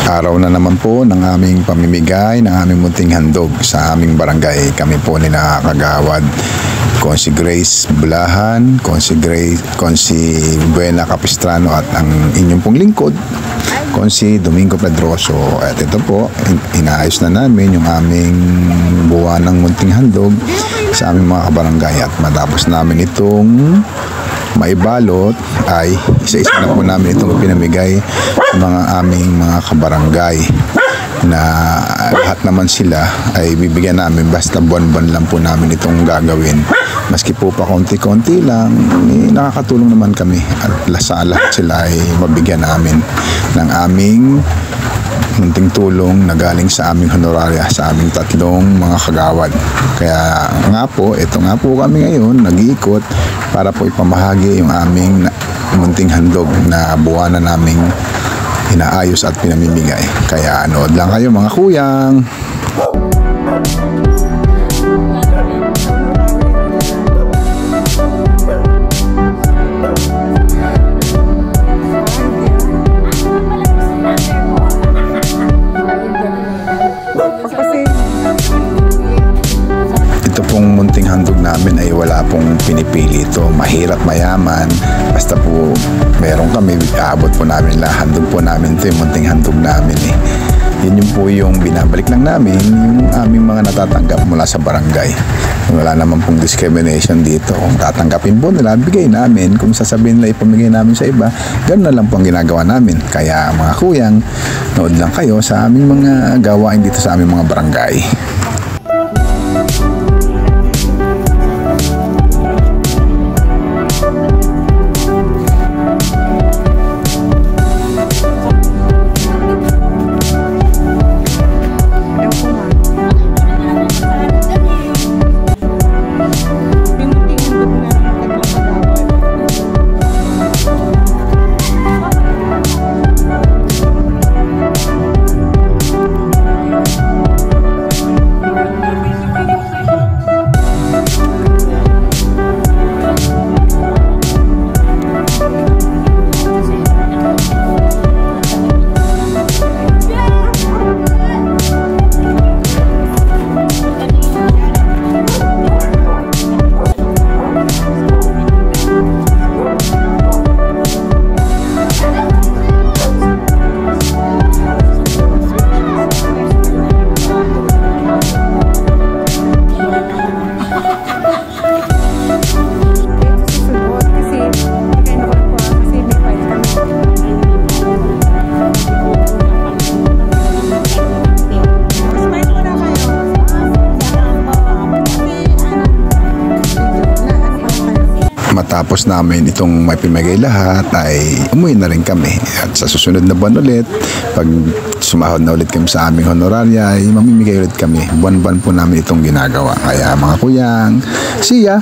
Araw na naman po ng aming pamimigay ng aming munting handog sa aming barangay. Kami po ni Kagawad, Consi Grace Bulahan, Consi Buena Capistrano at ang inyong pong lingkod, Consi Domingo Pedroso. At ito po, inaayos na namin yung aming buwan ng munting handog sa aming mga kabarangay. At matapos namin itong maibalot ay isa-isa na po namin itong pinamigay sa mga aming mga kabarangay na lahat naman sila ay bibigyan namin basta buwan-buwan lang po namin itong gagawin. Maski po pa konti-konti lang, nakakatulong naman kami at sa lahat sila ay mabigyan namin ng aming munting tulong na galing sa aming honoraria sa aming tatlong mga kagawad. Kaya nga po, ito nga po kami ngayon nag-iikot para po ipamahagi yung aming munting handog na buwanan naming inaayos at pinamimigay. Kaya anood lang kayo mga kuyang. Ito pong munting handog namin ay wala pong pinipili ito, mahirap mayaman, basta po meron kami, aabot po namin lahat. Handog po namin ito, yung munting handog namin yun yung po yung binabalik lang namin yung aming mga natatanggap mula sa barangay. Wala naman pong discrimination dito. Kung tatanggapin po nila, bigay namin. Kung sasabihin nila ipamigay namin sa iba, ganoon na lang po ang ginagawa namin. Kaya mga kuyang, nood lang kayo sa aming mga gawain dito sa aming mga barangay. Matapos namin itong may pinamigay lahat ay umuwi na rin kami. At sa susunod na buwan ulit, pag sumahod na ulit kami sa aming honoraria, ay mamimigay ulit kami. Buwan-buwan po namin itong ginagawa. Kaya mga kuyang, see ya!